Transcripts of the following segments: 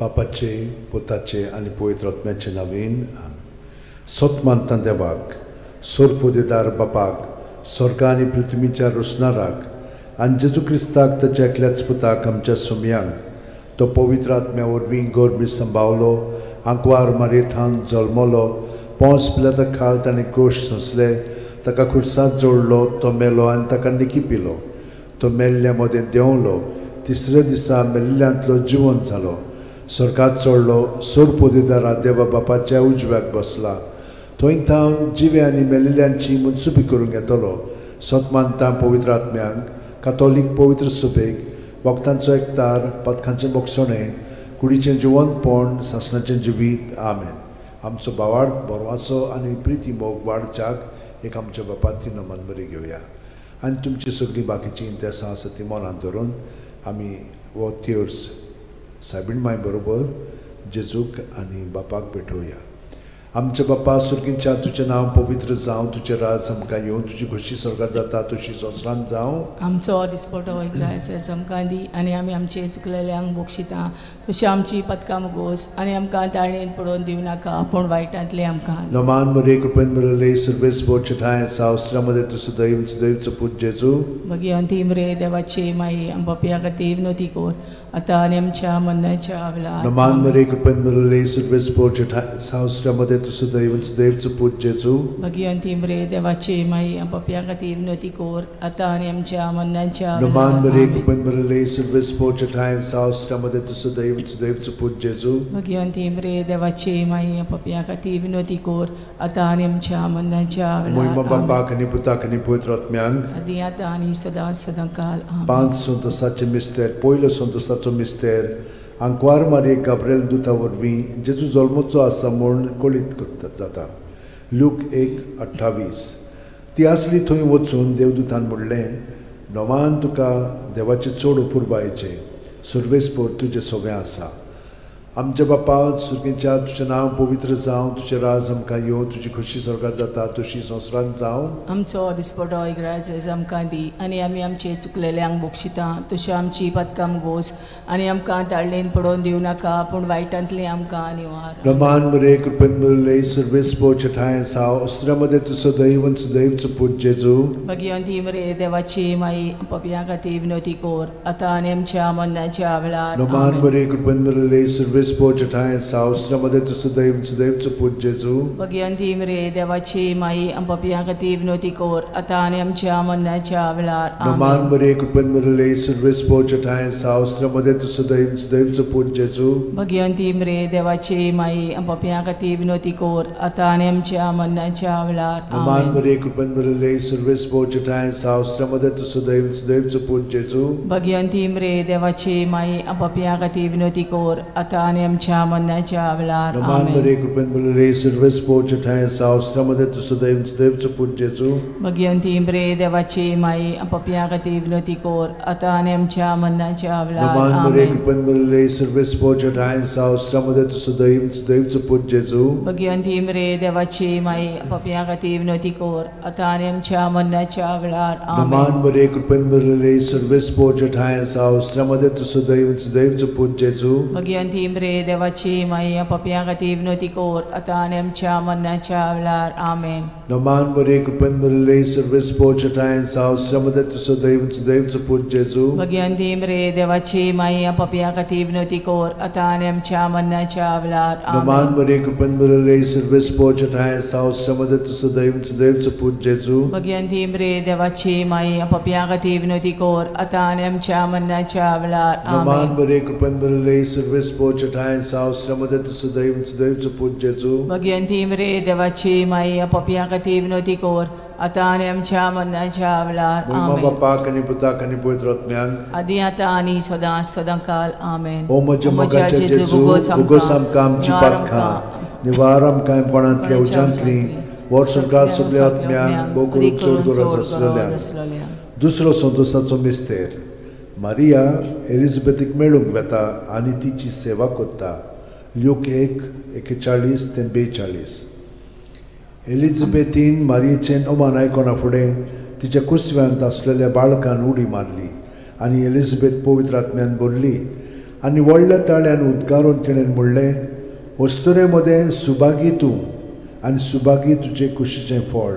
बापाचे, पुताचे आनी पवित्र आत्म्याचे नांवेन सत मानता देवाक, सोरपोदेदार बापाक, स्वर्गा आनी पृथ्वीच्या रोसणाराक आनी जेजू क्रिस्ताक ताच्या एकल्याच पुताक आमच्या सोमयांक तो पवित्र आत्म्या वरवीं गोरबी सांबावलो, आंकवार मारयेंत जल्मलो, पोंस पिलाता खाल ताणें क्रूश सोंसले, ताका खुर्सांत जोडलो, तो मेलो आनी ताका निकिपिलो, तो मेल्ल्या मदें देंवलो, तिसऱ्या दिसा मेल्ल्यांतलो जिवंत जालो, स्वर्गांत चडलो, सोरपोदेदारा देवा बापाच्या उजव्याक बसला, थंय थावन जिवे आनी मेल्लेल्यांची मुनसुबी करूंक येतलो, सत मानता पवित्र आत्म्यांक, कातोलीक पवित्र सुबेक, वखदांचो एकतार, पथकांचें मोगसणें, कुडीचें जिवंतपण, सासणाचें जिवीत. आमेन. आमचो भावार्थ बरवासो आनी प्रिती मोग वाडच्याक एक आमच्या बापाची नमन बरी घेवया आनी तुमची सगळीं बाकीची इंतेसां आसा ती मनांत धरून आमी हो तिर्स सायबीण माय बरोबर जेजूक आनी बापाक भेटोवया. आमचे बापा सुर्गींच्या तुजें नांव पवित्र जावं, तुजें राज आमकां येवं, तुजी खुशी स्वर्गांत जाता तशी संवसारांत जावं. आमचो दिसपटो वयता आमकां दी आनी आमी आमचे चुकलेल्यांक बक्षिता तशी आमची पथकां मुगोस आनी आमकां ताळयेंत पडोवन दिवं नाका पूण वायटांतले आमकां. नमान मरे कृपेन मरले सर्वेस बोचठाय सावस्त्रामध्ये तुझं दैवचं पूज जेजू. भगवंती मरे देवाचे माई आम बापया खातीर विनोती कोर आतां आनी आमच्या मरणाच्या वेळार. नमान मरे कृपेन मरले सर्वेस बोचठाय सावस्त्रामध्ये तुझं दैवचं पूज जेजू. भगवंती मरे देवाचे माई आम बापया खातीर विनोती कोर आतां आनी आमच्या मरणाच्या वेळार. नमान मरे कृपेन मरले सर्वेस बोचठाय सावस्त्रामध्ये तुझं दैवचं पूज जेजू. भगवंती मरे देवाचे माई आम बापया खातीर विनोती कोर आतां आनी आमच्या मरणाच्या वेळार. मोहिमा बापाक आनी पुताक आनी पवित्र आत्म्यांक आदी आतां आनी सदां काल. पांच संतोसाचे मिस्तेर. पयलो संतोसाचो मिस्तेर आंकवार मारये गाब्रिएल दुता वरवीं जेजू जल्मोचो आसा म्हूण कळीत जाता. लूक 1:28. ती आसली थंय वचून देवदूतान म्हणलें, नोमान तुका देवाचे चड अपुरबायेचें सर्वेस्पर तुजें सगळें आसा. आमच्या बापा सुर्गींच्या तुजें नांव पवित्र जावं, तुजें राज आमकां येवं, तुजी खुशी स्वर्गांत जाता तशी संवसारांत जावं. आमचो दिसपटो इग्रायज आमकां दी आनी आमी आमचे चुकलेल्यांक बक्षिता तशें आमची पथकां मुगोस आनी आमकां ताळयेंत पडोवन दिवं नाका पूण वायटांतले आमकां निवार. नमान मरे कृपेन मरले सर्वेस्पर चठाय सावस्त्रामध्ये तुझं दैवचं पूज जेजू. भगवंती मरे देवाची माई पपया खातीर विनोती कोर आतां आनी आमच्या मरणाच्या वेळार. नमान मरे कृपेन मरले सर्वेस्पर चठाय सावस्त्रामध्ये तुझं दैवचं पूज जेजू. भगवंती मरे देवाची माई पपया खातीर विनोती कोर आतां आनी आमच्या मरणाच्या वेळार. नमान मरे कृपेन मरले सर्वेस्पर चठाय सावस्त्रामध्ये तुझं दैवचं पूज जेजू. भगवंती मरे देवाची माई पपया खातीर विनोती कोर आतां आनी आमच्या मरणाच्या वेळार. नमान मरे कृपेन मरले सर्वेस्पर चठाय सावस्त्रामध्ये तुझं दैवचं पूज जेजू. भगवंती मरे देवाची माई पपया खातीर विनोती कोर आतां आनी आमच्या मरणाच्या वेळार. नमान मरे कृपेन मरले सर्वेस्पर चठाय सावस्त्रामध्ये तुझं दैवचं पूज जेजू. भगवंती मरे देवाची माई पपया खातीर विनोती कोर आतां आनी आमच्या मरणाच्या वेळार. नमान मरे कृपेन मरले सर्वेस्पर चठाय सावस्त्रामध्ये तुझं दैवचं पूज जेजू. भगवंती मरे देवाची माई पपया खातीर विनोती कोर आतां आनी आमच्या मरणाच्या वेळार. नमान मरे कृपेन मरले सर्वेस्पर चठाय सावस्त्रामध्ये तुझं दैवचं पूज जेजू. भगवंती मरे देवाची माई पपया खातीर विनोती कोर आतां आनी आमच्या मरणाच्या वेळार. आमेन. नमान मरे कृपेन मरले सर्वेस्पर चठाय सावस्त्रामध्ये तुझं दैवचं पूज जेजू. भगवंती मरे देवाची माई पपया खातीर विनोती कोर आतां आनी आमच्या मरणाच्या वेळार. नमान मरे कृपेन मरले सर्वेस्पर चठाय सावस्त्रामध्ये तुझं दैवचं पूज जेजू. भगवंती मरे देवाची माई पपया खातीर विनोती कोर आतां आनी आमच्या मरणाच्या वेळार. नमान मरे कृपेन मरले सर्वेस्पर चठाय सावस्त्रामध्ये तुझं दैवचं पूज जेजू. भगवंती मरे देवाची माई पपया खातीर विनोती कोर आतां आनी आमच्या मरणाच्या वेळार. मोहिमा बापाक आनी पुताक आनी पवित्र आत्म्यांक आदी आतां आनी सदां काल. आमेन. ओ म्हज्या मोगाचे जेजू, उगोस आमकां आमची पातकां निवार आमकां कोणांतल्या उज्यांतली वर सरकार सगळ्या आत्म्यांक भोव करून चड गरज आसलेल्या. दुसरो संतोसाचो मिस्तेर. मारिया एलिझाबेथीक मेळूंक वेता आनी तिची सेवा करता. लूक 1:41-42. एलिझाबेथीन मारयेचें ओमान आयकोना फुडें तिच्या कुसव्यांत आसलेल्या बाळकान उडी मारली आनी एलिझाबेथ पवित्र आत्म्यान भरली आनी व्हडल्या ताळ्यान उद्गारून तिणें म्हणलें, वस्तुरे मदें सुभागी तूं आनी सुभागी तुजें कुशीचें फळ.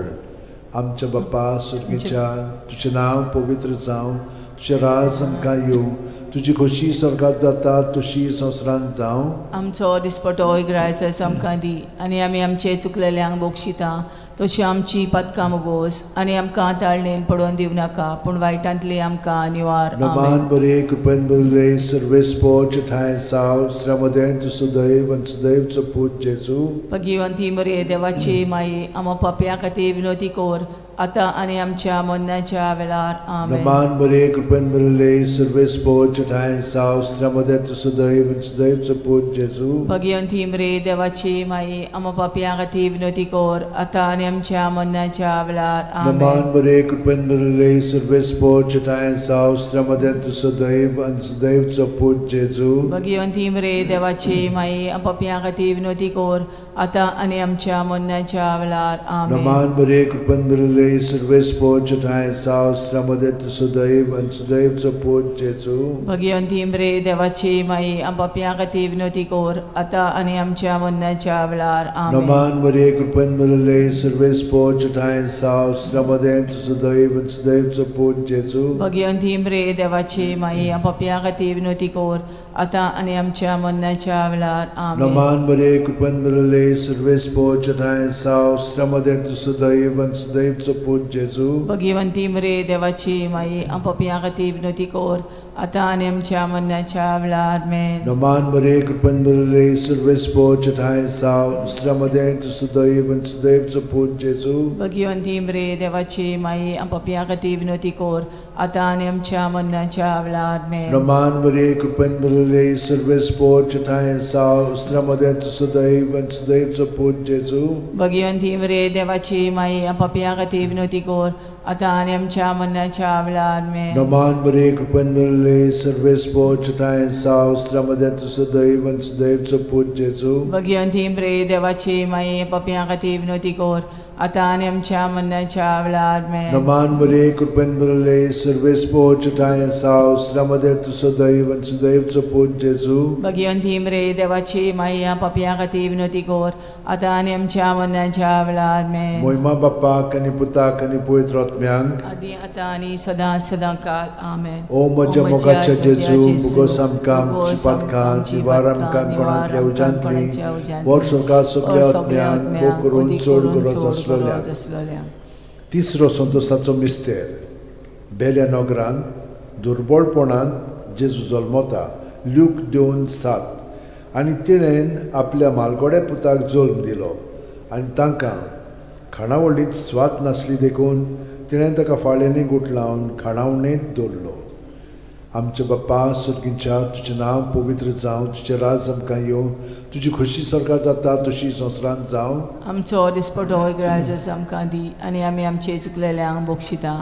आमच्या बापा सुर्गीच्या, तुजें नांव पवित्र जावं, तुजें राज आमकां येवं, तुजी खोशी स्वर्गांत जाता तशी संवसारांत जावं. आमचो दिसपटो इग्रायचो आमकां दी, आनी आमी आमचे चुकलेल्यांक बोगशिता तशी आमची पदकां मोगोस, आनी आमकां ताळणेन पडोवन दिवं नाका, पूण वायटांतली आमकां निवार. नमान बरे कृपेन भरले सर्वेस्पो ठाय साव श्रमदेन तू सदैव आनी सदैवचो पूत जेजू. भगिवंती मरे देवाची माये, आमो पाप्या खातीर विनोदी कोर, आतां आनी आमच्या मरणाच्या वेळार. आमेन. नमान बरे कृपेन भरले सर्वेस्पो ठाय साव श्रमदेन तू सदैव आनी सदैवचो पूत जेजू. भगिवंती मरे देवाची माये, आमो पाप्या खातीर विनोदी कोर, आतां आनी आमच्या मरणाच्या वेळार. आमेन. नमान बरे कृपेन भरले सर्वेस्पो ठाय साव श्रमदेन तू सदैव आनी सदैवचो पूत जेजू. भगिवंती मरे देवाची माये, आमो पाप्या खातीर विनोदी कोर, आतां आनी आमच्या मरणाच्या वेळार. आमेन. नमान बरे कृपेन भरले सर्वेस्पो ठाय साव श्रमदेन तू सदैव आनी सदैवचो पूत जेजू. भगिवंती मरे देवाची माये, आमो पाप्या खातीर विनोदी कोर, आतां आनी आमच्या मरणाच्या वेळार. आमेन. नमान बरे कृपेन भरले सर्वेस्पो ठाय साव श्रमदेन तू सदैव आनी सदैवचो पूत जेजू. भगिवंती मरे देवाची माये, आमो पाप्या खातीर विनोदी कोर, आतां आनी आमच्या मरणाच्या वेळार. आमेन. नमान बरे कृपेन भरले सर्वेस्पो ठाय साव श्रमदेन तू सदैव आनी सदैवचो पूत जेजू. भगिवंती मरे देवाची माये, आमो पाप्या खातीर विनोदी कोर, आतां आनी आमच्या मरणाच्या वेळार. आमेन. नमान बरे कृपेन भरले सर्वेस्पो ठाय साव श्रमदेन तू सदैव आनी सदैवचो पूत जेजू. भगिवंती मरे देवाची माये, आमो पाप्या खातीर विनोदी कोर, आतां आनी आमच्या मरणाच्या वेळार. आमेन. नमान बरे कृपेन भरले सर्वेस्पो ठाय साव श्रमदेन तू सदैव आनी सदैवचो पूत जेजू. भगिवंती मरे देवाची माये, आमो पाप्या खातीर विनोदी कोर, आतां आनी आमच्या मरणाच्या वेळार. आमेन. नमान बरे कृपेन भरले सर्वेस्पो ठाय साव श्रमदेन तू सदैव आनी सदैवचो पूत जेजू. भगिवंती मरे देवाची माये, आमो पाप्या खातीर विनोदी कोर, आतां आनी आमच्या मरणाच्या वेळार. आमेन. नमान बरे कृपेन भरले सर्वेस्पो ठाय साव श्रमदेन तू सदैव आनी सदैवचो पूत जेजू. भगिवंती मरे देवाची माये, आमो पाप्या खातीर विनोदी कोर, आतां आनी आमच्या मरणाच्या वेळार. आमेन. मोहिमा बापाक आनी पुताक आनी पवित्र आत्म्यांक, आदी आतां आनी सदां सदां काल. आमेन. ओ म्हज्या मोगाच्या जेजू, मुगोस आमकां आमची पदकां, निवार आमकां कोणांतल्या उजांतली, वर सरकार सगळ्या आत्म्यांक भोव करून चड गरज आसलेल्या. तिसरो संतोशाचो मिस्तेर. बेल्या नगरांत दुर्बळपणान जेजू जल्मता. ल्यूक 2:7. आनी तिणेन आपल्या मालगोड्या पुताक जल्म दिलो, आनी तांकां खाणावळींत स्वात नासली देखून तिणें ताका फाळेंनी गुट लावन खाणावळेंत दवरलो. आमचे बापा सुर्गीच्या, तुजें नांव पवित्र जावं, तुजें राज आमकां येवं, तुजी खोशी स्वर्गांत जाता तशी संवसारांत जावं. आमचो दिसपटो इग्रायचो आमकां दी, आनी आमी आमचे चुकलेल्यांक बोगशिता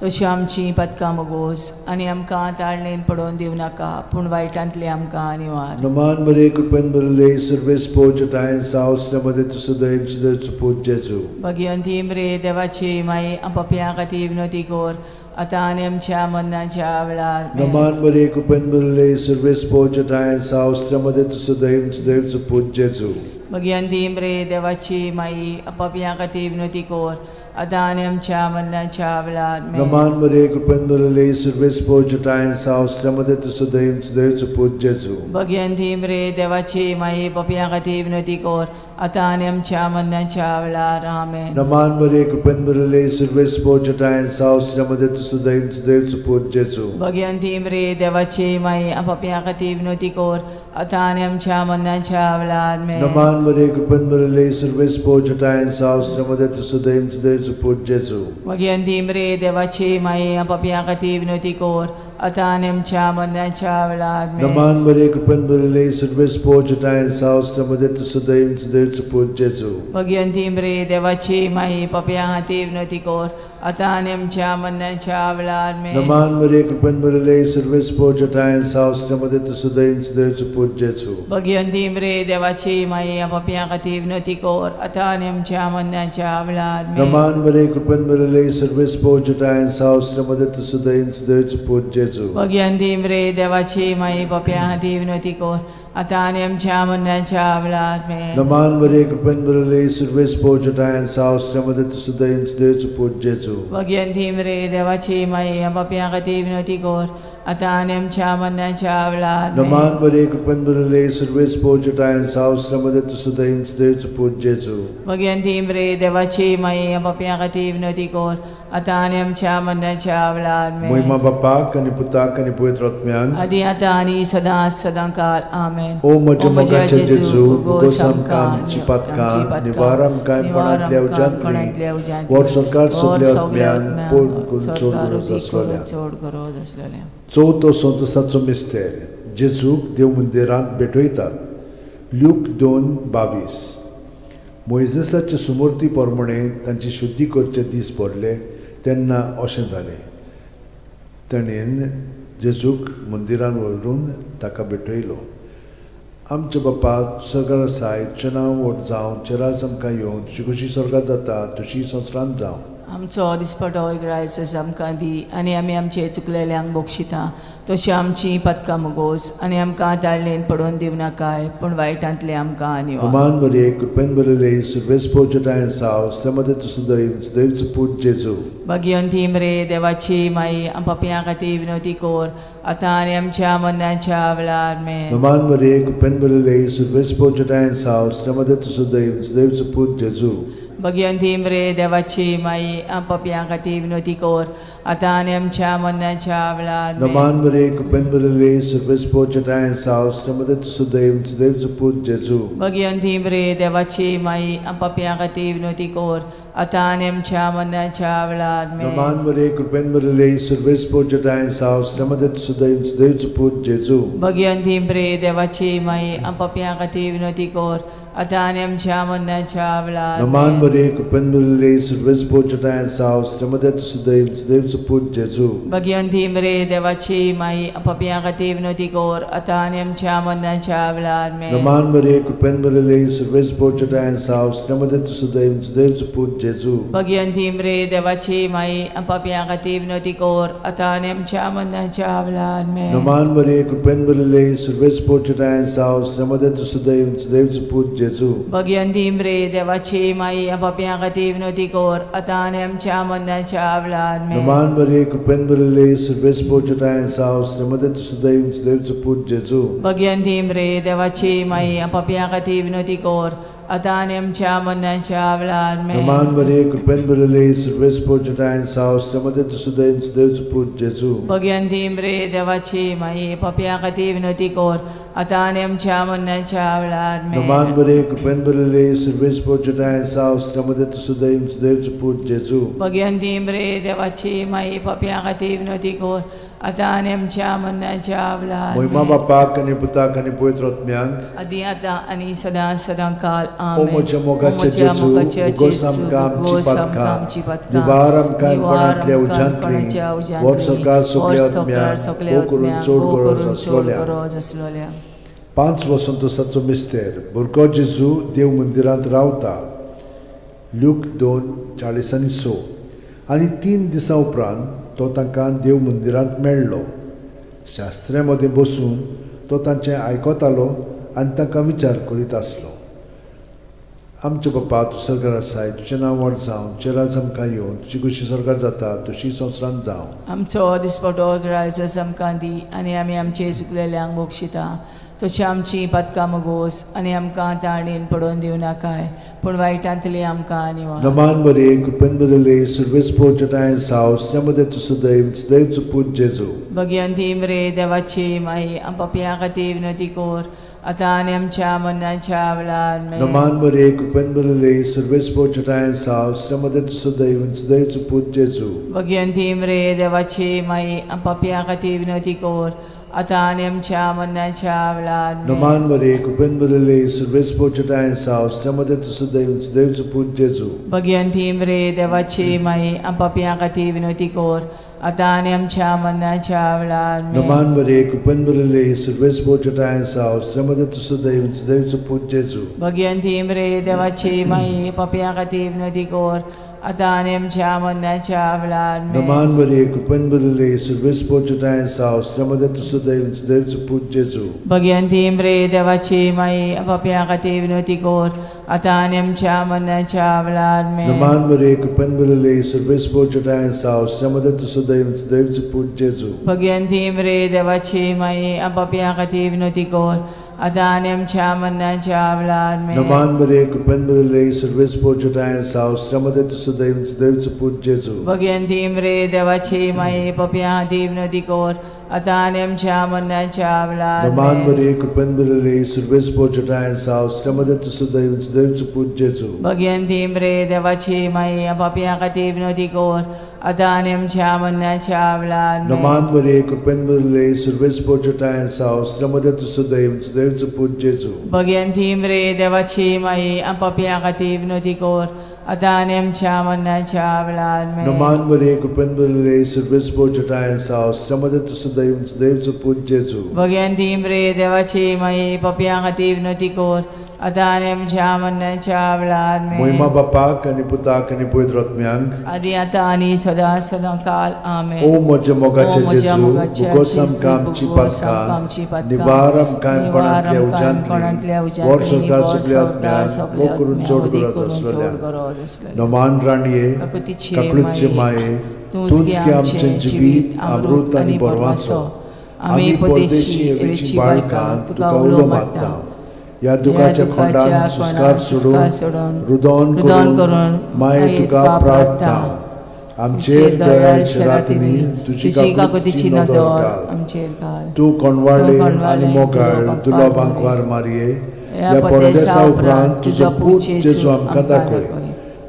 तशी आमची पदकां मोगोस, आनी आमकां ताळणेन पडोवन दिवं नाका, पूण वायटांतली आमकां निवार. नमान बरे कृपेन भरले सर्वेस्पो ठाय साव श्रमदेन तू सदैव सदैवचो पूत जेजू. भगिवंती मरे देवाची माये, आमो पाप्या खातीर विनोदी कोर, आतां आनी आमच्या मरणाच्या वेळार. नमान बरे कृपेन भरले सर्वेस्पो ठाय साव श्रमदेन तू सदैव सदैवचो पूत जेजू. भगिवंती मरे देवाची माये, आमो पाप्या खातीर विनोदी कोर, आतां आनी आमच्या मरणाच्या वेळार. नमान बरे कृपेन भरले सर्वेस्पो ठाय साव श्रमदेन तू सदैव सदैवचो पूत जेजू. भगिवंती मरे देवाची माये, पाप्या खातीर विनोदी कोर, आतां आनी आमच्या मरणाच्या वेळार. आमेन. नमान बरे कृपेन भरले सर्वेस्पो ठाय साव श्रमदेन तू सदैव सदैवचो पूत जेजू. भगिवंती मरे देवाची माये, आमो पाप्या खातीर विनोदी कोर, आतां आनी आमच्या मरणाच्या वेळार. आमेन. नमान बरे कृपेन भरले सर्वेस्पो ठाय साव श्रमदेन तू सदैव सदैवचो पूत जेजू. भगिवंती मरे देवाची माये, आमो पाप्या खातीर विनोदी कोर, आतां आनी आमच्या मरणाच्या वेळार. आमेन. नमान बरे कृपेन भरले सर्वेस्पो ठाय साव श्रमदेन तू सदैव सदैवचो पूत जेजू. भगिवंती मरे देवाची माये, पाप्या खातीर विनोदी कोर, आता आणि आमच्या मरणाच्या वेळार आमेन. नमान मरिये कृपेन भरले सर्वे स्पोर्जटा आहे सावस्त्रमध्ये तू सुद्धा इंच देवचं पूज जेजू. भगवंती मरे देवाची माई पापियां खातीर विनंती कर आता आणि आमच्या मरणाच्या वेळार आमेन. नमान मरिये कृपेन भरले सर्वे स्पोर्जटा आहे सावस्त्रमध्ये तू सुद्धा इंच देवचं पूज जेजू. भगवंती मरे देवाची माई पापियां खातीर विनंती कर आता आणि आमच्या मरणाच्या वेळार आमेन. नमान मरिये कृपेन भरले सर्वे स्पोर्जटा आहे सावस्त्रमध्ये तू सुद्धा इंच देवचं पूज जेजू. भगवंती मरे देवाची माई पापियां खातीर विनंती कर आता आणि आमच्या मरणाच्या वेळार आमेन. नमान मरिये कृपेन भरले सर्वे स्पोर्जटा आहे सावस्त्रमध्ये तू सुद्धा इंच देवचं पूज जेजू. भगवंती मरे देवाची माई पापियां खातीर विनंती कर आता आणि आमच्या मरणाच्या वेळार आमेन. महिमा बापाक आणि पुताक आणि पवित्र आत्म्यान आदी आता आणि सदांच सदांकाळ आमेन. ओ म्हज्या मोगाचे जेजू उगोस आमकां आमची पातकां निवार आमकां कांयपणांतल्या उज्यांतली वर सरकार सगल्या आत्म्यान पोट चोड गरज आसलेल्या. चवथो संतोसाचो मिस्तेर जेजूक देव मंदिरांत भेटयतात. लूक 2:22. मोइजेसाचे सुमूर्ती प्रमाणे तांची शुद्धी करचे दीस पडले तेन्ना अशें जालें. ताणेन जेजूक मंदिरांत व्हरून ताका भेटयलो. आमचे बापा स्वर्गार आसाय तुजें नांव व्हड जावं चेरास आमकां येवं तुजी कशी स्वर्गार जाता तशी संवसारांत जावं. आमचो दिसपटो रायस आमकां दी आनी आमी आमचे चुकलेल्यांक बक्षिता तशी आमची पदकां मोगोस आनी आमकां ताळणेन पडोवन दिवं नाकाय पूण वायटांतले आमकां निवार. नमान मरिये कृपेन भरले सर्वे स्पोर्जटा आहे सावस्त्रमध्ये तू सुद्धा देवचं पूज जेजू. भगवंती मरे देवाची माई पापियां खातीर विनंती कर आता आनी आमच्या मरणाच्या वेळार आमेन. नमान मरिये कृपेन भरले सर्वे स्पोर्जटा आहे सावस्त्रमध्ये तू सुद्धा देवचं पूज जेजू. भगवंती मरे देवाची माई पापियां खातीर विनंती कर आता आनी आमच्या मरणाच्या वेळार आमेन. नमान मरिये कृपेन भरले सर्वे स्पोर्जटा आहे सावस्त्रमध्ये तू सुद्धा देवचं पूज जेजू. भगवंती मरे देवाची माई पापियां खातीर विनंती कर आता आनी आमच्या मरणाच्या वेळार आमेन. नमान मरिये कृपेन भरले सर्वे स्पोर्जटा आहे सावस्त्रमध्ये तू सुद्धा देवचं पूज जेजू. भगवंती मरे देवाची माई पापियां खातीर विनंती कर आता आनी आमच्या मरणाच्या वेळार आमेन. नमान मरिये कृपेन भरले सर्वे स्पोर्जटा आहे सावस्त्रमध्ये तू सुद्धा देवचं पूज जेजू. भगवंती मरे देवाची माई पापियां खातीर विनंती कर आता आनी आमच्या मरणाच्या वेळार आमेन. नमान मरिये कृपेन भरले सर्वे स्पोर्जटा आहे सावस्त्रमध्ये तू सुद्धा देवचं पूज जेजू. भगवंती मरे देवाची माई पापियां खातीर विनंती कर आता आनी आमच्या मरणाच्या वेळार आमेन. नमान मरिये कृपेन भरले सर्वे स्पोर्जटा आहे सावस्त्रमध्ये तू सुद्धा देवचं पूज जेजू. भगवंती मरे देवाची माई पापियां खातीर विनंती कर आता आनी आमच्या मरणाच्या वेळार आमेन. नमान मरिये कृपेन भरले सर्वे स्पोर्जटा आहे सावस्त्रमध्ये तू सुद्धा देवचं पूज जेजू. भगवंती मरे देवाची माई पापियां खातीर विनंती कर आता आनी आमच्या मरणाच्या वेळार आमेन. नमान मरिये कृपेन भरले सर्वे स्पोर्जटा आहे सावस्त्रमध्ये तू सुद्धा देवचं पूज जेजू. भगवंती मरे देवाची माई पापियां खातीर विनंती कर आता आनी आमच्या मरणाच्या वेळार आमेन. नमान मरिये कृपेन भरले सर्वे स्पोर्जटा आहे सावस्त्रमध्ये तू सुद्धा देवचं पूज जेजू. भगवंती मरे देवाची माई पापियां खातीर विनंती कर आता आनी आमच्या मरणाच्या वेळार महिमा बापाक आणि पुताक आणि पवित्र आत्म्याक आदी आता आनी सदां सदांकाळ ओ म्हज्या मोगाचे जेजू उगोस आमकां आमची पातकां निवार आमकां कांयपणांतल्या उज्यांतली वर सरकार सगल्या आत्म्याक ओ करून चोड गरज आसलोल्या. 5 संतोसाचो मिस्तेर भुरगो जेजू देव मंदिरांत रावता. लूक 2:40-6. आनी 3 दिसां उपरांत तो तांकां देव मंदिरांत मेळ्ळो. शास्त्र्यां मदें बसून तो तांचें आयकतालो आनी तांकां विचार करीत आसलो. आमचे बापा तूं स्वर्गार आसाय तुजें नांव व्हड जावं तुजें राज आमकां येवं तुजी कशी स्वर्गार जाता तशी संवसारांत जावं. आमचो दिसपटो रायस आमकां दी आनी आमी आमचे चुकलेल्यांक बक्षिता तशी आमची पदकां मोगोस आनी आमकां ताळणेन पडोवन दिवं नाकाय पूण वायटांतली आमकां निवार. नमान मरिये कृपेन भरले सर्वे स्पोर्जटा आहे सावस्त्रमध्ये तू सुद्धा देवचं पूज जेजू. भगवंती मरे देवाची माई पापियां खातीर विनंती कर आता आनी आमच्या मरणाच्या वेळार आमेन. नमान मरिये कृपेन भरले सर्वे स्पोर्जटा आहे सावस्त्रमध्ये तू सुद्धा देवचं पूज जेजू. भगवंती मरे देवाची माई पापियां खातीर विनंती कर आता आणि आमच्या मरणाच्या वेळार Naman Maria, Kupenburale, Survespo Chatayan Saus, Tramade to Sudaim, Dev to Put Jesu. Bhagwanti मरे देवाची माई पापियां खातीर विनवती कर आता आणि आमच्या मरणाच्या वेळार Naman Maria, Kupenburale, Survespo Chatayan Saus, Tramade to Sudaim, Dev to Put Jesu. Bhagwanti मरे देवाची माई पापियां खातीर विनवती कर आता आणि आमच्या मरणाच्या वेळार Naman Maria, Kupenburale, Survespo Chatayan Saus, Tramade to Sudaim, Dev to Put Jesu. Bhagwanti मरे देवाची माई पापियां खातीर विनवती कर आता आणि आमच्या मरणाच्या वेळार Naman Maria, Kupenburale, Survespo Chatayan Saus, Tramade to Sudaim, Dev to Put Jesu. Bhagwanti मरे देवाची माई पापियां खातीर विनवती कर आता आणि आमच्या मरणाच्या वेळार Naman Maria, Kupenburale, Survespo Chatayan Saus, Tramade to Sudaim, Dev to Put Jesu. Bhagwanti मरे देवाची माई पापियां खातीर विनवती कर आता आणि आमच्या मरणाच्या वेळार Naman Maria, Kupenburale, Survespo Chatayan Saus, Tramade to Sudaim, Dev to Put Jesu. Bhagwanti मरे देवाची माई पापियां खातीर विनवती कर आता आणि आमच्या मरणाच्या वेळार Naman Maria, Kupenburale, Survespo Chatayan Saus, Tramade to Sudaim, Dev to Put Jesu. Bhagwanti मरे देवाची माई पापियां खातीर विनवती कर आता आणि आमच्या मरणाच्या वेळार Naman Maria, Kupenburale, Survespo Chatayan Saus, Tramade to Sudaim, Dev to Put Jesu. Bhagwanti मरे देवाची माई पापियां खातीर विनवती कर आता आणि आमच्या मरणाच्या वेळार Moima Bapak आणि Putak आणि Pavitr Atmyank. आदी आता आणि सदा सदा काल आमेन. O moja mogache Jesu, ugosam kamci patka, nivaram kaim konantlia ujantli, vorshokar sukli Atmyank, mokurun chodgurat aswalya. Naman Raniye, Kaklutche Maye, Tunski amchen jibit, amrut आणि borwaso. आम्ही परदेशी एवेची बाळकां तुका उलो मागता. या दुखाच्या खोंडान सुस्कार सोडून रुदोन करून माये तुका प्रार्थना. आमचेर दयाळ शरातनी तुजी काकुतीची नदर आमचेर घाल. तू कोणवाळे आणि मोगाळ तुला बांकवार मारिये. या परदेसा उपरांत तुजो पूत जेजू आमकां दाखय.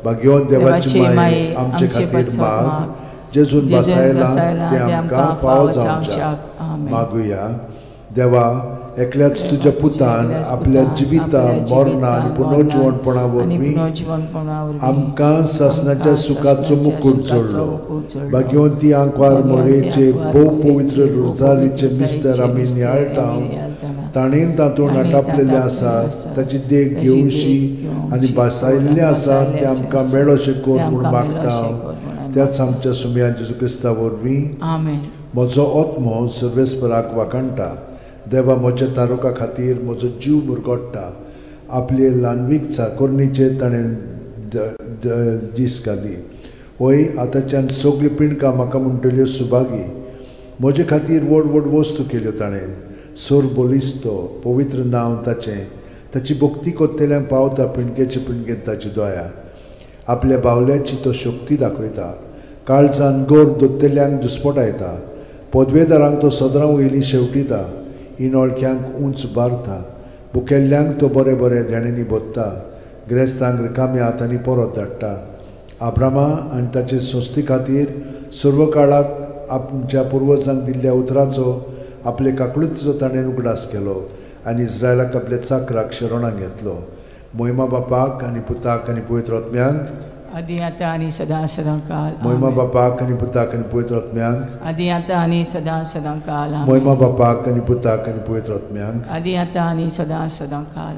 भाग्यवान देवाची माये आमचे खातीर माग. जेजून बसायला ते आमकां फावो जावच्याक मागुया. देवा, एकल्याच तुझ्या पुतान आपल्या जिविता मरणा आणि पुनर्जीवनपणा वरवीं आमकां सासणाच्या सुखाचो मुकुट जोडलो. भाग्यवंती आंकवार मोरेचे भोव पवित्र रोजारीचे मिस्तर आमी नियाळटाव. ताणेन तातूंत आटापलेले आसा ताची देख घेवशी आनी बसायल्ले आसा ते आमकां मेळोशें कोर म्हूण मागता. त्याच आमच्या सुम्या जेजू क्रिस्ता वरवीं म्हजो आत्मो सर्वेस्पराक वाकणटा. देवा, म्हज्या तारुका खातीर म्हजो जीव मुरगोडटा. आपले ल्हानवीक चाकोरणीचे ताणें दीस घाली. होय, आतांच्यान सगळी पिणकां म्हाका म्हणटल्यो सुभागी. म्हजे खातीर व्हड व्हड वस्तू केल्यो ताणें. सोर बोलिस्तो, पवित्र नांव ताचें. ताची भक्ती कोत्तेल्यांक पावता पिणकेचे पिणकेन ताची दया. आपल्या बावल्याची तो शक्ती दाखयता. काळजान गोर दोत्तेल्यांक दुस्पटायता. पदवेदारांक तो सदरां वयलीं शेवटिता. इनोळख्यांक उंच बारता. भुकेल्ल्यांक तो बरे बरे देणेनी बोदता. गिरेस्तांक रिकाम्या हातांनी परत धाडटा. आब्रामा आनी ताचे संस्थे खातीर सर्व काळाक आमच्या पुर्वजांक दिल्ल्या उतराचो आपले काकळुचो ताणें उगडास केलो आनी इस्रायलाक आपल्या चाकराक शरणांत घेतलो. मोहिमा बापाक आनी पुताक आनी पवित्र आत्म्यांक आदी आता आणि सदा सदा काल. मोहिमा बापाक आनी पुताक आनी पवित्र आत्म्यांक आदी आता आणि सदा सदा काल. मोहिमा बापाक आनी पुताक आनी पवित्र आत्म्यांक आदी आता आणि सदा सदा काल.